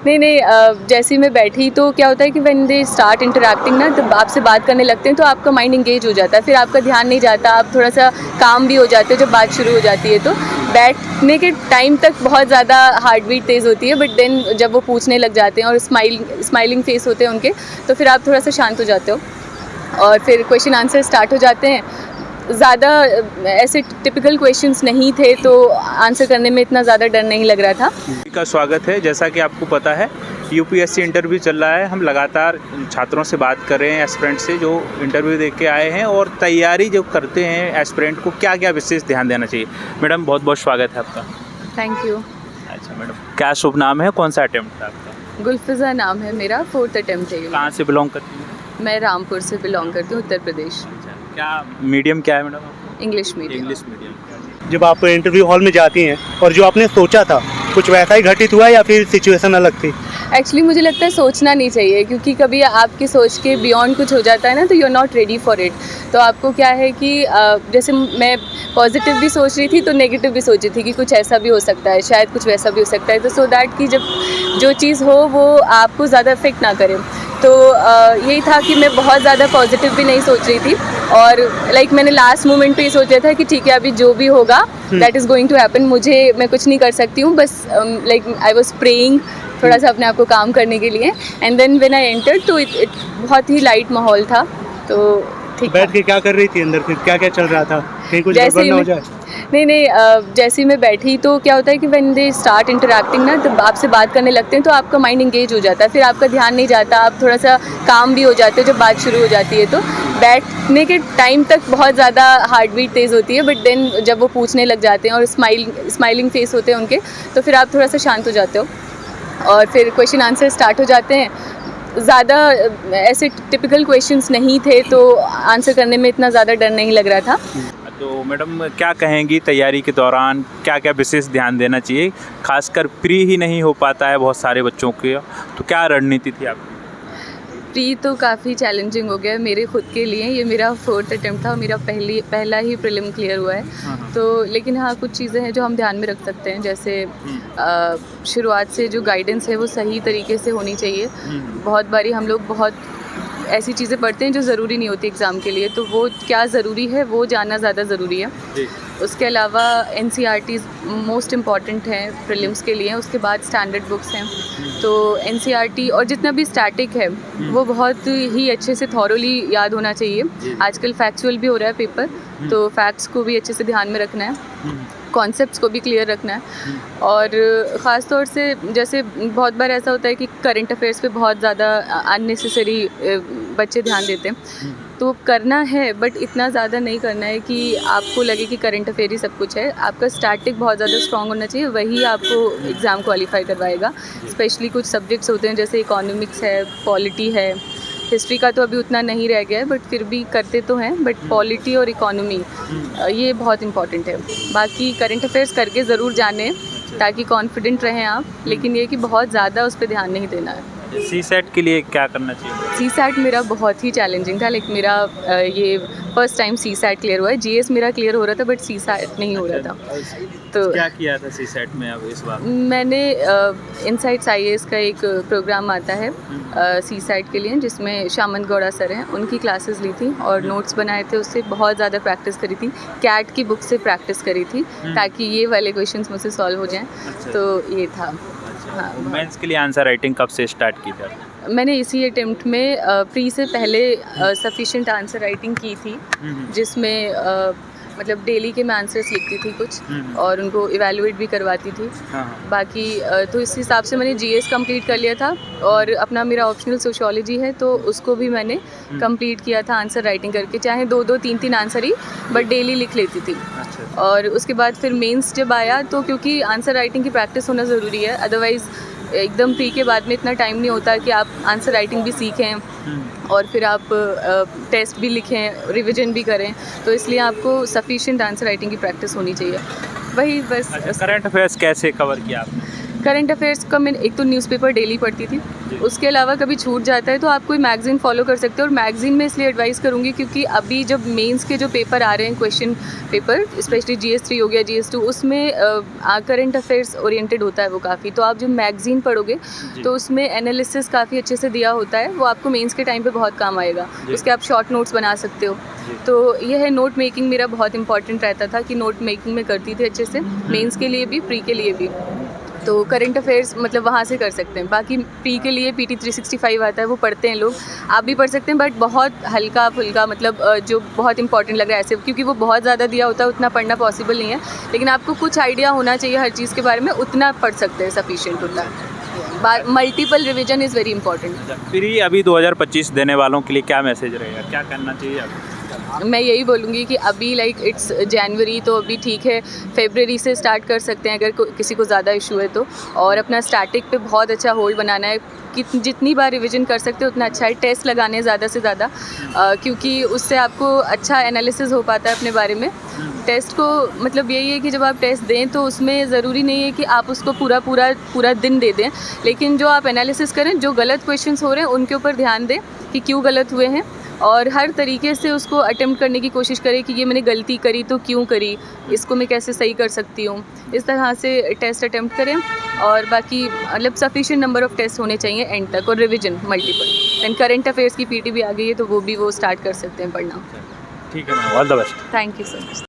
नहीं, जैसे ही मैं बैठी तो क्या होता है कि व्हेन दे स्टार्ट इंटरैक्टिंग ना, तो आपसे बात करने लगते हैं तो आपका माइंड इंगेज हो जाता है, फिर आपका ध्यान नहीं जाता, आप थोड़ा सा काम भी हो जाते हो जब बात शुरू हो जाती है। तो बैठने के टाइम तक बहुत ज़्यादा हार्ट बीट तेज़ होती है, बट देन जब वो पूछने लग जाते हैं और स्माइलिंग फेस होते हैं उनके, तो फिर आप थोड़ा सा शांत हो जाते हो और फिर क्वेश्चन आंसर स्टार्ट हो जाते हैं। ज़्यादा ऐसे टिपिकल क्वेश्चंस नहीं थे तो आंसर करने में इतना ज़्यादा डर नहीं लग रहा था। का स्वागत है। जैसा कि आपको पता है यूपीएससी इंटरव्यू चल रहा है। हम लगातार छात्रों से बात कर रहे हैं, एस्पिरेंट से जो इंटरव्यू दे के आए हैं और तैयारी जो करते हैं एस्पिरेंट को क्या क्या विशेष ध्यान देना चाहिए। मैडम बहुत बहुत स्वागत है आपका। Thank you. अच्छा मैडम, क्या शुभ नाम है, कौन सा अटेम्प्ट था आपका? गुलफिज़ा नाम है मेरा, 4th अटेम्प्ट है ये। कहाँ से बिलोंग करती हैं? मैं रामपुर से बिलोंग करती हूँ, उत्तर प्रदेश। क्या मीडियम क्या है मैडम आपका? English medium. English medium. जब आप इंटरव्यू हॉल में जाती हैं और जो आपने सोचा था कुछ वैसा ही घटित हुआ या फिर सिचुएशन अलग थी? एक्चुअली मुझे लगता है सोचना नहीं चाहिए, क्योंकि कभी आपकी सोच के बियॉन्ड कुछ हो जाता है ना, तो you are not ready for it. तो आपको क्या है कि जैसे मैं पॉजिटिव भी सोच रही थी तो नेगेटिव भी सोच रही थी कि कुछ ऐसा भी हो सकता है, शायद कुछ वैसा भी हो सकता है, तो सो दैट कि जब जो चीज़ हो वो आपको ज़्यादा इफेक्ट ना करे। तो यही था कि मैं बहुत ज़्यादा पॉजिटिव भी नहीं सोच रही थी और मैंने लास्ट मोमेंट पे ये सोचा था कि ठीक है, अभी जो भी होगा that is going to happen, मैं कुछ नहीं कर सकती हूँ, बस आई वाज प्रेइंग थोड़ा सा अपने आप को काम करने के लिए। And then when I entered तो इट बहुत ही लाइट माहौल था, तो ठीक बैठ के क्या कर रही थी अंदर, फिर क्या क्या चल रहा था, कहीं कुछ जैसे गड़बड़ ना हो ही जाए? जैसे ही मैं बैठी तो क्या होता है कि व्हेन दे स्टार्ट इंटरैक्टिंग ना, तो आपसे बात करने लगते हैं तो आपका माइंड इंगेज हो जाता है, फिर आपका ध्यान नहीं जाता, आप थोड़ा सा काम भी हो जाते हो जब बात शुरू हो जाती है। तो बैठने के टाइम तक बहुत ज़्यादा हार्ट बीट तेज़ होती है, बट देन जब वो पूछने लग जाते हैं और स्माइलिंग फेस होते हैं उनके, तो फिर आप थोड़ा सा शांत हो जाते हो और फिर क्वेश्चन आंसर स्टार्ट हो जाते हैं। ज़्यादा ऐसे टिपिकल क्वेश्चंस नहीं थे तो आंसर करने में इतना ज़्यादा डर नहीं लग रहा था। तो मैडम क्या कहेंगी तैयारी के दौरान क्या क्या विशेष ध्यान देना चाहिए, खासकर प्री ही नहीं हो पाता है बहुत सारे बच्चों के, तो क्या रणनीति थी आपकी? प्री तो काफ़ी चैलेंजिंग हो गया मेरे खुद के लिए, ये मेरा 4th अटेम्प्ट था और मेरा पहला ही प्रीलिम क्लियर हुआ है। तो लेकिन हाँ, कुछ चीज़ें हैं जो हम ध्यान में रख सकते हैं, जैसे शुरुआत से जो गाइडेंस है वो सही तरीके से होनी चाहिए। बहुत बारी हम लोग बहुत ऐसी चीज़ें पढ़ते हैं जो ज़रूरी नहीं होती एग्ज़ाम के लिए, तो वो क्या ज़रूरी है वो जानना ज़्यादा ज़रूरी है। उसके अलावा NCERTs मोस्ट इम्पॉर्टेंट हैं प्रीलिम्स के लिए, उसके बाद स्टैंडर्ड बुक्स हैं। तो NCERT और जितना भी स्टैटिक है वो बहुत ही अच्छे से थॉरोली याद होना चाहिए। आजकल फैक्चुअल भी हो रहा है पेपर, तो फैक्ट्स को भी अच्छे से ध्यान में रखना है, कॉन्सेप्ट्स को भी क्लियर रखना है। और ख़ास तौर से जैसे बहुत बार ऐसा होता है कि करंट अफेयर्स पे बहुत ज़्यादा अननेसेसरी बच्चे ध्यान देते हैं, तो करना है बट इतना ज़्यादा नहीं करना है कि आपको लगे कि करंट अफेयर ही सब कुछ है। आपका स्टैटिक बहुत ज़्यादा स्ट्रॉन्ग होना चाहिए, वही आपको एग्ज़ाम क्वालिफाई करवाएगा। स्पेशली कुछ सब्जेक्ट्स होते हैं जैसे इकोनॉमिक्स है, पॉलिटी है, हिस्ट्री का तो अभी उतना नहीं रह गया है बट फिर भी करते तो हैं, बट पॉलिटी और इकोनॉमी ये बहुत इंपॉर्टेंट है। बाकी करंट अफेयर्स करके ज़रूर जाने ताकि कॉन्फिडेंट रहें आप, लेकिन ये कि बहुत ज़्यादा उस पर ध्यान नहीं देना है। CSET के लिए क्या करना चाहिए? CSAT मेरा बहुत ही चैलेंजिंग था, मेरा ये फर्स्ट टाइम CSAT क्लियर हुआ है। GS मेरा क्लियर हो रहा था बट CSAT नहीं हो रहा था। तो क्या किया था CSET में अब इस बार? मैंने इनसाइट्स IAS का एक प्रोग्राम आता है CSAT के लिए, जिसमें श्यामंत गौड़ा सर हैं, उनकी क्लासेस ली थी और नोट्स बनाए थे, उससे बहुत ज़्यादा प्रैक्टिस करी थी। CAT की बुक से प्रैक्टिस करी थी ताकि ये वाले क्वेश्चंस मुझसे सॉल्व हो जाएं। तो ये था। हाँ, मेंस के लिए आंसर राइटिंग कब से स्टार्ट की था? मैंने इसी अटेम्प्ट में प्री से पहले सफिशिएंट आंसर राइटिंग की थी, जिसमें मतलब डेली के मैं आंसर्स लिखती थी कुछ और उनको इवैल्यूएट भी करवाती थी। बाकी तो इस हिसाब से मैंने GS कंप्लीट कर लिया था और अपना मेरा ऑप्शनल सोशियोलॉजी है तो उसको भी मैंने कंप्लीट किया था आंसर राइटिंग करके, चाहे 2-2 3-3 आंसर ही बट डेली लिख लेती थी। और उसके बाद फिर मेंस जब आया तो क्योंकि आंसर राइटिंग की प्रैक्टिस होना ज़रूरी है, अदरवाइज़ एकदम प्री के बाद में इतना टाइम नहीं होता कि आप आंसर राइटिंग भी सीखें और फिर आप टेस्ट भी लिखें, रिवीजन भी करें, तो इसलिए आपको सफिशिएंट आंसर राइटिंग की प्रैक्टिस होनी चाहिए। वही बस। करंट अफेयर्स कैसे कवर किया आपने? करंट अफेयर्स का मैं एक तो न्यूज़पेपर डेली पढ़ती थी, उसके अलावा कभी छूट जाता है तो आप कोई मैगज़ीन फॉलो कर सकते हो। और मैगज़ीन में इसलिए एडवाइस करूँगी क्योंकि अभी जब मेंस के जो पेपर आ रहे हैं, क्वेश्चन पेपर स्पेशली GS3 हो गया, GS2, उसमें करंट अफेयर्स ओरिएंटेड होता है वो काफ़ी। तो आप जब मैगज़ीन पढ़ोगे तो उसमें एनालिसिस काफ़ी अच्छे से दिया होता है, वो आपको मेंस के टाइम पे बहुत काम आएगा। उसके आप शॉर्ट नोट्स बना सकते हो। तो यह है, नोट मेकिंग मेरा बहुत इंपॉर्टेंट रहता था कि नोट मेकिंग में करती थी अच्छे से, मेंस के लिए भी, प्री के लिए भी। तो करंट अफेयर्स मतलब वहाँ से कर सकते हैं। बाकी प्री के लिए PT 365 आता है, वो पढ़ते हैं लोग, आप भी पढ़ सकते हैं, बट बहुत हल्का फुल्का, मतलब जो बहुत इंपॉर्टेंट लग रहा है ऐसे, क्योंकि वो बहुत ज़्यादा दिया होता है, उतना पढ़ना पॉसिबल नहीं है। लेकिन आपको कुछ आइडिया होना चाहिए हर चीज़ के बारे में, उतना पढ़ सकते हैं, सफिशिएंट होता है। Multiple revision is very important. फिर ये अभी 2025 देने वालों के लिए क्या मैसेज रहेगा, क्या करना चाहिए आपको? मैं यही बोलूँगी कि अभी लाइक इट्स जनवरी, तो अभी ठीक है, फरवरी से स्टार्ट कर सकते हैं अगर किसी को ज़्यादा इशू है तो। और अपना स्टैटिक पे बहुत अच्छा होल्ड बनाना है, कि जितनी बार रिवीजन कर सकते हो उतना अच्छा है। टेस्ट लगाने ज़्यादा से ज़्यादा, क्योंकि उससे आपको अच्छा एनालिसिस हो पाता है अपने बारे में। टेस्ट को मतलब यही है कि जब आप टेस्ट दें तो उसमें ज़रूरी नहीं है कि आप उसको पूरा दिन दे दें, लेकिन जो आप एनालिसिस करें, जो गलत क्वेश्चंस हो रहे हैं उनके ऊपर ध्यान दें कि क्यों गलत हुए हैं, और हर तरीके से उसको अटेम्प्ट करने की कोशिश करें कि ये मैंने गलती करी तो क्यों करी, इसको मैं कैसे सही कर सकती हूँ। इस तरह से टेस्ट अटेम्प्ट करें, और बाकी मतलब सफिशिएंट नंबर ऑफ़ टेस्ट होने चाहिए एंड तक, और revision multiple. And current affairs की PT भी आ गई है, तो वो स्टार्ट कर सकते हैं पढ़ना। ठीक है ma'am, all the best. Thank you so much.